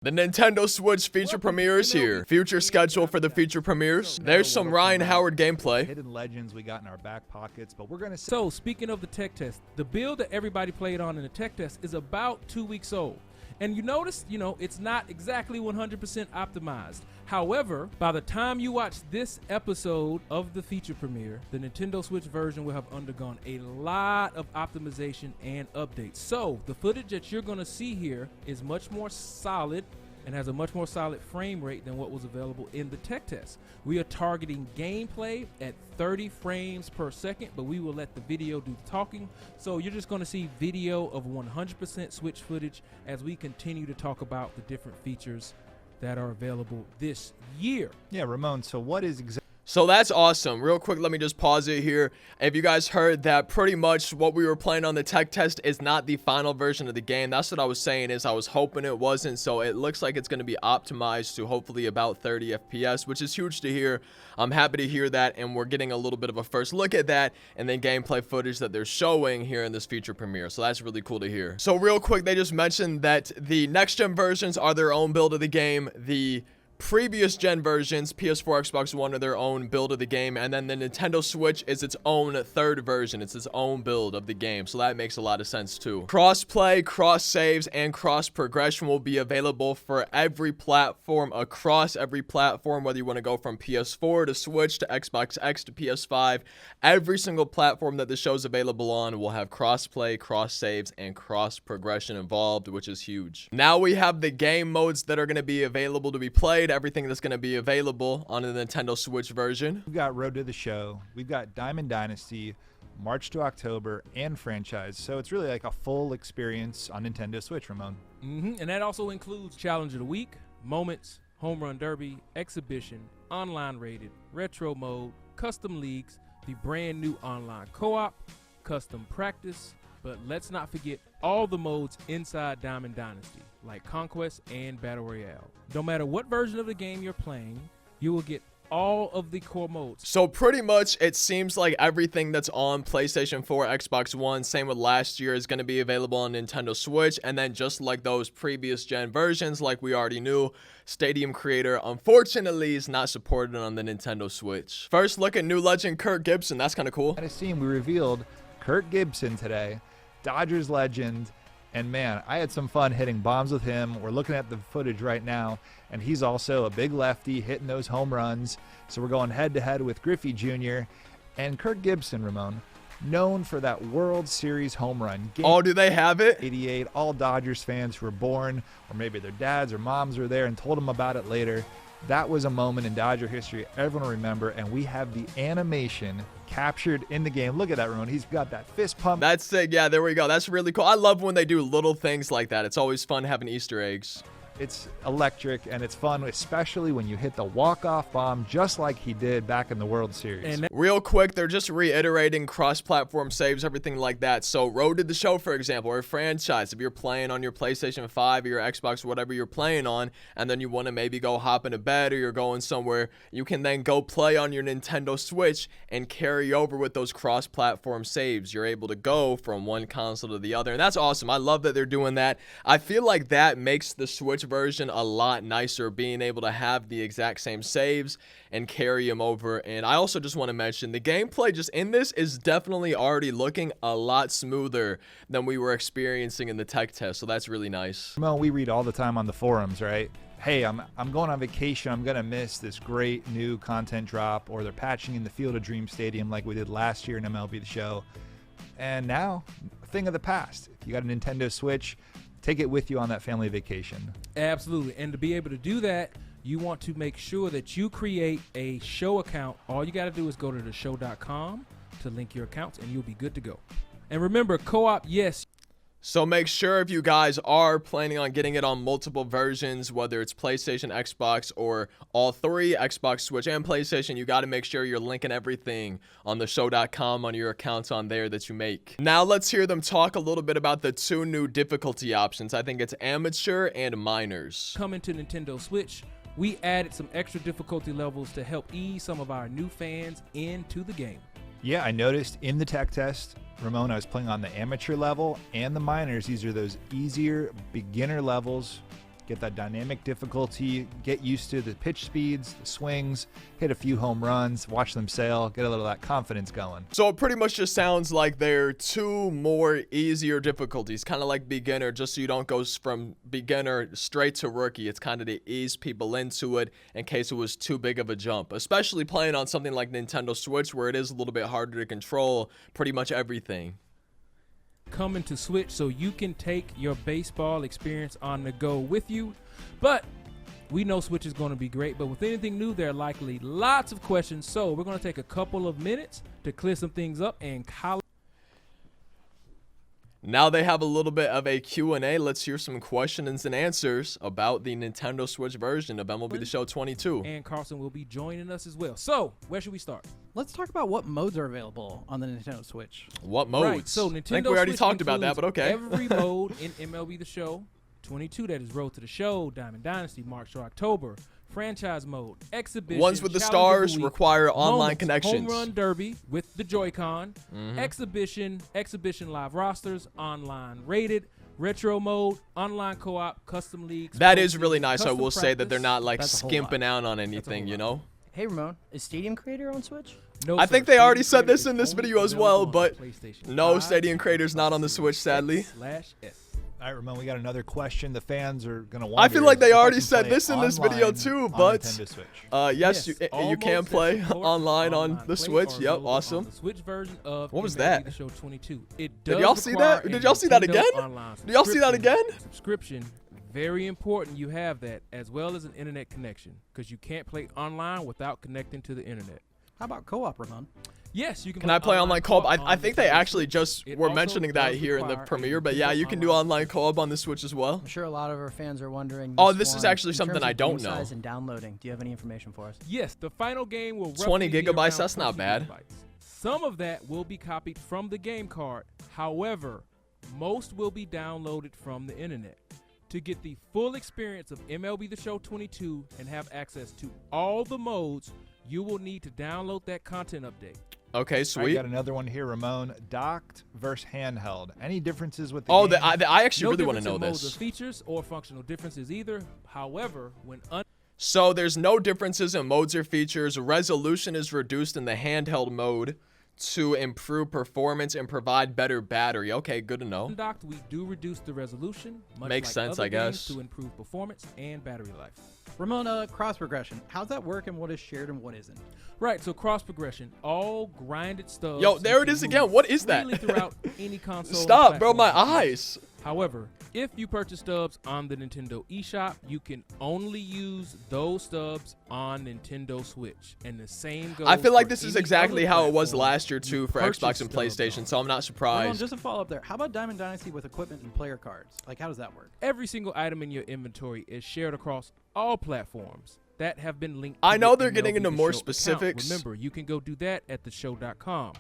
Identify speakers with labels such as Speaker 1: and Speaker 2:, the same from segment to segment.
Speaker 1: The Nintendo Switch feature premieres here. Future schedule for the feature premieres. There's some Ryan Howard gameplay.
Speaker 2: Hidden legends we got in our back pockets, but we're gonna.
Speaker 3: So speaking of the tech test, the build that everybody played on in the tech test is about 2 weeks old. And you notice, it's not exactly 100% optimized. However, by the time you watch this episode of the feature premiere, the Nintendo Switch version will have undergone a lot of optimization and updates. So the footage that you're gonna see here is much more solid and has a much more solid frame rate than what was available in the tech test. We are targeting gameplay at 30 frames per second, but we will let the video do the talking. So you're just gonna see video of 100% Switch footage as we continue to talk about the different features that are available this year.
Speaker 2: Yeah, Ramon, so what is exactly...
Speaker 1: So that's awesome. Real quick, let me just pause it here. If you guys heard that pretty much what we were playing on the tech test is not the final version of the game. That's what I was saying is I was hoping it wasn't. So it looks like it's going to be optimized to hopefully about 30 FPS, which is huge to hear. I'm happy to hear that. And we're getting a little bit of a first look at that and then gameplay footage that they're showing here in this feature premiere. So that's really cool to hear. So real quick, they just mentioned that the next gen versions are their own build of the game. The previous gen versions, PS4, Xbox One, are their own build of the game, and then the Nintendo Switch is its own third version. It's its own build of the game, so that makes a lot of sense too. Cross-play, cross-saves, and cross-progression will be available for every platform, across every platform, whether you want to go from PS4 to Switch to Xbox X to PS5. Every single platform that the show's available on will have cross-play, cross-saves, and cross-progression involved, which is huge. Now we have the game modes that are going to be available to be played. Everything that's going to be available on the Nintendo Switch version.
Speaker 2: We've got Road to the Show, we've got Diamond Dynasty, March to October, and Franchise. So it's really like a full experience on Nintendo Switch, Ramon.
Speaker 3: And that also includes Challenge of the Week, Moments, Home Run Derby, Exhibition, Online Rated, Retro Mode, Custom Leagues, the brand new online co-op, Custom Practice, but let's not forget all the modes inside Diamond Dynasty, like Conquest and Battle Royale. No matter what version of the game you're playing, you will get all of the core modes.
Speaker 1: So pretty much it seems like everything that's on PlayStation 4, Xbox One, same with last year, is going to be available on Nintendo Switch. And then just like those previous gen versions, like we already knew, Stadium Creator unfortunately is not supported on the Nintendo Switch. First look at new legend Kirk Gibson. That's kind of cool.
Speaker 2: At a scene we revealed Kirk Gibson today, Dodgers legend. And man, I had some fun hitting bombs with him. We're looking at the footage right now, and he's also a big lefty hitting those home runs. So we're going head to head with Griffey Jr. and Kirk Gibson, Ramon, known for that World Series home run.
Speaker 1: Oh, do they have it?
Speaker 2: 88. All Dodgers fans who were born, or maybe their dads or moms were there and told them about it later. That was a moment in Dodger history everyone will remember, and we have the animation captured in the game. Look at that, Ramon. He's got that fist pump.
Speaker 1: That's sick. Yeah, there we go. That's really cool. I love when they do little things like that. It's always fun having Easter eggs.
Speaker 2: It's electric, and it's fun, especially when you hit the walk-off bomb just like he did back in the World Series.
Speaker 3: And
Speaker 1: real quick, they're just reiterating cross-platform saves, everything like that. So Road to the Show, for example, or Franchise, if you're playing on your PlayStation 5 or your Xbox, whatever you're playing on, and then you want to maybe go hop into bed or you're going somewhere, you can then go play on your Nintendo Switch and carry over with those cross-platform saves. You're able to go from one console to the other, and that's awesome. I love that they're doing that. I feel like that makes the Switch version a lot nicer, being able to have the exact same saves and carry them over. And I also just want to mention the gameplay just in this is definitely already looking a lot smoother than we were experiencing in the tech test, so that's really nice.
Speaker 2: Well, we read all the time on the forums, right? Hey, I'm going on vacation, I'm gonna miss this great new content drop, or they're patching in the Field of Dreams Stadium like we did last year in MLB The Show. And now, a thing of the past. If you got a Nintendo Switch, take it with you on that family vacation.
Speaker 3: Absolutely. And to be able to do that, you want to make sure that you create a show account. All you got to do is go to theshow.com to link your accounts, and you'll be good to go. And remember, co-op, yes.
Speaker 1: So make sure if you guys are planning on getting it on multiple versions, whether it's PlayStation, Xbox, or all three, Xbox, Switch, and PlayStation, you got to make sure you're linking everything on theshow.com on your accounts on there that you make. Now let's hear them talk a little bit about the two new difficulty options. I think it's Amateur and Minors.
Speaker 3: Coming to Nintendo Switch, we added some extra difficulty levels to help ease some of our new fans into the game.
Speaker 2: Yeah, I noticed in the tech test, Ramon, I was playing on the amateur level and the minors. These are those easier beginner levels. get that dynamic difficulty, get used to the pitch speeds, the swings, hit a few home runs, watch them sail, get a little of that confidence going.
Speaker 1: So it pretty much just sounds like they're two more easier difficulties, kind of like beginner, just so you don't go from beginner straight to rookie. It's kind of to ease people into it in case it was too big of a jump, especially playing on something like Nintendo Switch where it is a little bit harder to control pretty much everything.
Speaker 3: Coming to Switch so you can take your baseball experience on the go with you. But we know Switch is going to be great, but with anything new, there are likely lots of questions. So we're going to take a couple of minutes to clear some things up and
Speaker 1: Now they have a little bit of a Q&A. Let's hear some questions and answers about the Nintendo Switch version of MLB The Show 22.
Speaker 3: And Carson will be joining us as well. So where should we start?
Speaker 4: Let's talk about what modes are available on the Nintendo Switch.
Speaker 1: What modes?
Speaker 3: Right, so Nintendo
Speaker 1: I think we already
Speaker 3: Switch
Speaker 1: talked about that, but okay.
Speaker 3: Every mode in MLB The Show 22, that is Road to the Show, Diamond Dynasty, March to October, Franchise Mode, Exhibition,
Speaker 1: Ones with the
Speaker 3: Challenge
Speaker 1: stars
Speaker 3: of the Week,
Speaker 1: require online
Speaker 3: Moments,
Speaker 1: connections.
Speaker 3: Home Run Derby with the Joy-Con, Exhibition Live Rosters, Online Rated, Retro Mode, Online Co-op, Custom Leagues.
Speaker 1: That
Speaker 3: Pro
Speaker 1: is really
Speaker 3: Leagues,
Speaker 1: nice. I
Speaker 3: custom
Speaker 1: will say that
Speaker 3: practice.
Speaker 1: they're not like
Speaker 4: That's a whole
Speaker 1: skimping
Speaker 4: lot.
Speaker 1: out on anything, you know?
Speaker 4: Hey, Ramon, is Stadium Creator on Switch?
Speaker 3: No,
Speaker 1: I
Speaker 3: sir.
Speaker 1: think they already
Speaker 3: Stadium
Speaker 1: said this
Speaker 3: Creator
Speaker 1: in this
Speaker 3: is
Speaker 1: video
Speaker 3: only
Speaker 1: as well,
Speaker 3: available on
Speaker 1: but
Speaker 3: PlayStation
Speaker 1: no
Speaker 3: 5
Speaker 1: Stadium Creator's not on the Switch, sadly.
Speaker 3: /S.
Speaker 2: All right, Ramon, we got another question. The fans are going to
Speaker 1: I
Speaker 2: wonder
Speaker 1: feel like they
Speaker 2: if I
Speaker 1: already
Speaker 2: can
Speaker 1: said
Speaker 2: play
Speaker 1: this in this video
Speaker 2: online
Speaker 1: too,
Speaker 2: on
Speaker 1: but
Speaker 2: Nintendo Switch.
Speaker 1: yes, you
Speaker 3: all
Speaker 1: can
Speaker 3: modes that
Speaker 1: play
Speaker 3: support
Speaker 1: online on the
Speaker 3: play
Speaker 1: Switch.
Speaker 3: are
Speaker 1: Yep,
Speaker 3: available on
Speaker 1: awesome.
Speaker 3: the Switch version of
Speaker 1: What was
Speaker 3: MLB
Speaker 1: that?
Speaker 3: The Show 22. It
Speaker 1: Did
Speaker 3: does
Speaker 1: y'all see
Speaker 3: require
Speaker 1: that?
Speaker 3: a
Speaker 1: Did y'all see that
Speaker 3: Nintendo
Speaker 1: again?
Speaker 3: Online
Speaker 1: Did y'all see that
Speaker 3: subscription.
Speaker 1: again?
Speaker 3: Subscription, very important you have that, as well as an internet connection, because you can't play online without connecting to the internet.
Speaker 4: How about co-op, Ramon?
Speaker 3: Yes, you can.
Speaker 1: Can I play online co-op?
Speaker 3: on
Speaker 1: I
Speaker 3: the
Speaker 1: think they
Speaker 3: Nintendo
Speaker 1: actually
Speaker 3: Switch.
Speaker 1: just
Speaker 3: It
Speaker 1: were
Speaker 3: also
Speaker 1: mentioning that
Speaker 3: does
Speaker 1: here in the
Speaker 3: require a
Speaker 1: premiere, but yeah,
Speaker 3: Nintendo
Speaker 1: you can do online co-op on the Switch as well.
Speaker 4: I'm sure a lot of our fans are wondering.
Speaker 1: Oh, this is
Speaker 4: one,
Speaker 1: actually
Speaker 4: in
Speaker 1: something
Speaker 4: terms of
Speaker 1: I don't
Speaker 4: game
Speaker 1: know.
Speaker 4: Size and downloading. Do you have any information for us?
Speaker 3: Yes, the final game will
Speaker 1: 20
Speaker 3: roughly be
Speaker 1: gigabytes,
Speaker 3: around
Speaker 1: that's not
Speaker 3: 20
Speaker 1: bad.
Speaker 3: gigabytes. Some of that will be copied from the game card. However, most will be downloaded from the internet. To get the full experience of MLB The Show 22 and have access to all the modes, you will need to download that content update.
Speaker 1: Okay,
Speaker 2: I
Speaker 1: sweet.
Speaker 2: got another one here, Ramon. Docked versus handheld. Any differences with the
Speaker 1: Oh,
Speaker 2: game?
Speaker 1: I actually
Speaker 3: No
Speaker 1: really want to
Speaker 3: difference
Speaker 1: know
Speaker 3: in modes
Speaker 1: this.
Speaker 3: or features or functional differences either. However, when
Speaker 1: So there's no differences in modes or features. Resolution is reduced in the handheld mode to improve performance and provide better battery. Okay, good to know.
Speaker 3: undocked, we do reduce the resolution. Much
Speaker 1: Makes
Speaker 3: like
Speaker 1: sense,
Speaker 3: other
Speaker 1: I
Speaker 3: games,
Speaker 1: guess.
Speaker 3: to improve performance and battery life.
Speaker 4: Ramon, cross progression. How's that work and what is shared and what isn't?
Speaker 3: Right, so cross progression, all grinded stubs.
Speaker 1: Yo,
Speaker 3: you
Speaker 1: there it
Speaker 3: can
Speaker 1: is
Speaker 3: move
Speaker 1: again. What is that?
Speaker 3: freely throughout any console. and
Speaker 1: Stop, bro,
Speaker 3: platform
Speaker 1: my
Speaker 3: you choose.
Speaker 1: eyes.
Speaker 3: However, if you purchase stubs on the Nintendo eShop, you can only use those stubs on Nintendo Switch, and the same goes.
Speaker 1: I feel like
Speaker 3: for
Speaker 1: this is
Speaker 3: any
Speaker 1: exactly
Speaker 3: other
Speaker 1: how it was
Speaker 3: platform
Speaker 1: last year
Speaker 3: you
Speaker 1: too for
Speaker 3: purchase
Speaker 1: Xbox and
Speaker 3: stubs
Speaker 1: PlayStation,
Speaker 3: on.
Speaker 1: so I'm not
Speaker 4: Ramon,
Speaker 1: surprised.
Speaker 4: just a follow up there. How about Diamond Dynasty with equipment and player cards? Like, how does that work?
Speaker 3: Every single item in your inventory is shared across all platforms that have been linked.
Speaker 1: I
Speaker 3: to
Speaker 1: know
Speaker 3: your
Speaker 1: they're getting
Speaker 3: MLB
Speaker 1: into
Speaker 3: The
Speaker 1: more
Speaker 3: Show account.
Speaker 1: specifics.
Speaker 3: Remember, you can go do that at theshow.com.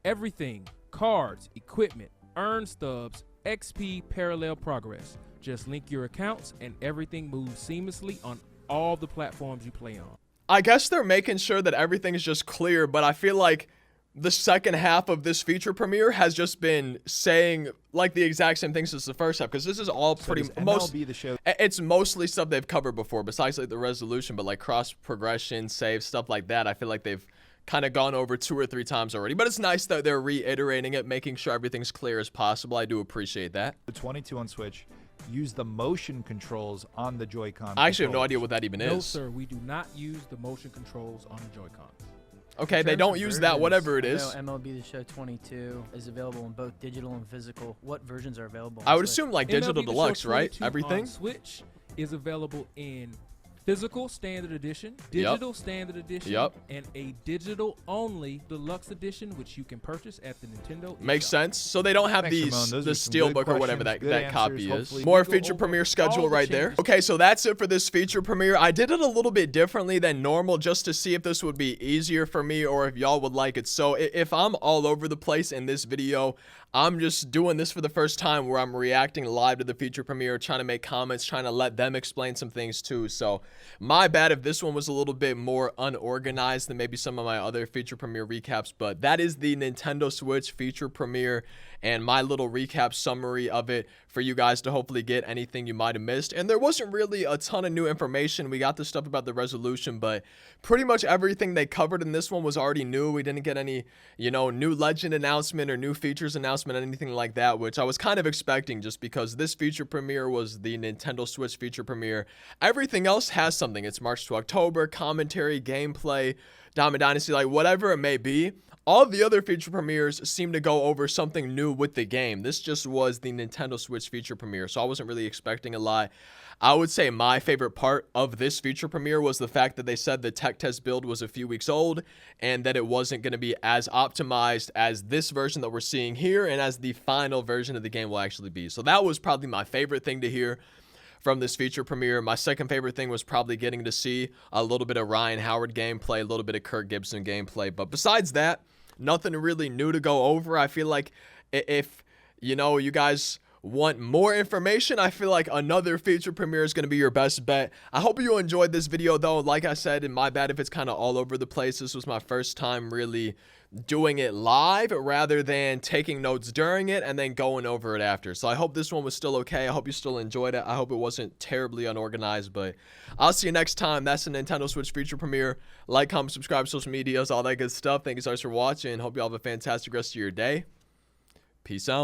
Speaker 3: Everything, cards, equipment, earn stubs, XP, parallel progress. Just link your accounts and everything moves seamlessly on all the platforms you play on.
Speaker 1: I guess they're making sure that everything is just clear, but I feel like the second half of this feature premiere has just been saying like the exact same things as the first half, because this is all
Speaker 2: So
Speaker 1: pretty
Speaker 2: does
Speaker 1: most.
Speaker 2: MLB The Show.
Speaker 1: It's mostly stuff they've covered before, besides like the resolution, but like cross progression, save, stuff like that. I feel like they've kind of gone over 2 or 3 times already, but it's nice that they're reiterating it, making sure everything's clear as possible. I do appreciate that.
Speaker 2: The 22 on Switch. Use the motion controls on the Joy-Con.
Speaker 1: I actually have no
Speaker 2: controllers.
Speaker 1: idea what that even
Speaker 3: No,
Speaker 1: is.
Speaker 3: sir, we do not use the motion controls on the Joy-Cons.
Speaker 1: Okay,
Speaker 4: In
Speaker 1: they
Speaker 4: terms
Speaker 1: don't
Speaker 4: of
Speaker 1: use that,
Speaker 4: versions,
Speaker 1: whatever it
Speaker 4: I
Speaker 1: is.
Speaker 4: know MLB The Show 22 is available in both digital and physical. What versions are available?
Speaker 1: I
Speaker 4: on
Speaker 1: would
Speaker 4: Switch?
Speaker 1: assume like digital
Speaker 3: MLB The Show
Speaker 1: deluxe, right?
Speaker 3: 22
Speaker 1: Everything.
Speaker 3: on Switch is available in physical standard edition, digital standard edition,
Speaker 1: Yep.
Speaker 3: and a digital only deluxe edition, which you can purchase at the Nintendo
Speaker 1: Makes
Speaker 3: eShop.
Speaker 1: sense. So they don't have
Speaker 2: Thanks,
Speaker 1: these
Speaker 2: Ramon. Those
Speaker 1: the
Speaker 2: are some good
Speaker 1: steelbook or whatever that,
Speaker 2: questions, good
Speaker 1: that copy
Speaker 2: answers.
Speaker 1: is.
Speaker 2: Hopefully
Speaker 1: More
Speaker 3: we go
Speaker 1: feature
Speaker 3: over
Speaker 1: premiere
Speaker 3: all
Speaker 1: schedule
Speaker 3: the
Speaker 1: right there.
Speaker 3: changes.
Speaker 1: Okay, so that's it for this feature premiere. I did it a little bit differently than normal just to see if this would be easier for me or if y'all would like it. So if I'm all over the place in this video, I'm just doing this for the first time where I'm reacting live to the feature premiere, trying to make comments, trying to let them explain some things too. So my bad if this one was a little bit more unorganized than maybe some of my other feature premiere recaps, but that is the Nintendo Switch feature premiere. and my little recap summary of it for you guys to hopefully get anything you might have missed. And there wasn't really a ton of new information. We got the stuff about the resolution, but pretty much everything they covered in this one was already new. We didn't get any, new legend announcement or new features announcement, anything like that, which I was kind of expecting just because this feature premiere was the Nintendo Switch feature premiere. Everything else has something. It's March to October, commentary, gameplay, Diamond Dynasty, like whatever it may be. All the other feature premieres seem to go over something new with the game. This just was the Nintendo Switch feature premiere, so I wasn't really expecting a lot. I would say my favorite part of this feature premiere was the fact that they said the tech test build was a few weeks old and that it wasn't going to be as optimized as this version that we're seeing here and as the final version of the game will actually be. So that was probably my favorite thing to hear from this feature premiere. My second favorite thing was probably getting to see a little bit of Ryan Howard gameplay, a little bit of Kirk Gibson gameplay. But besides that, nothing really new to go over. I feel like if, you guys want more information, I feel like another feature premiere is going to be your best bet. I hope you enjoyed this video, though. Like I said, and my bad if it's kind of all over the place. This was my first time really doing it live rather than taking notes during it and then going over it after. So I hope this one was still okay. I hope you still enjoyed it. I hope it wasn't terribly unorganized, but I'll see you next time. That's the Nintendo Switch feature premiere. Like, comment, subscribe, social medias, all that good stuff. Thank you so much for watching. Hope you all have a fantastic rest of your day. Peace out.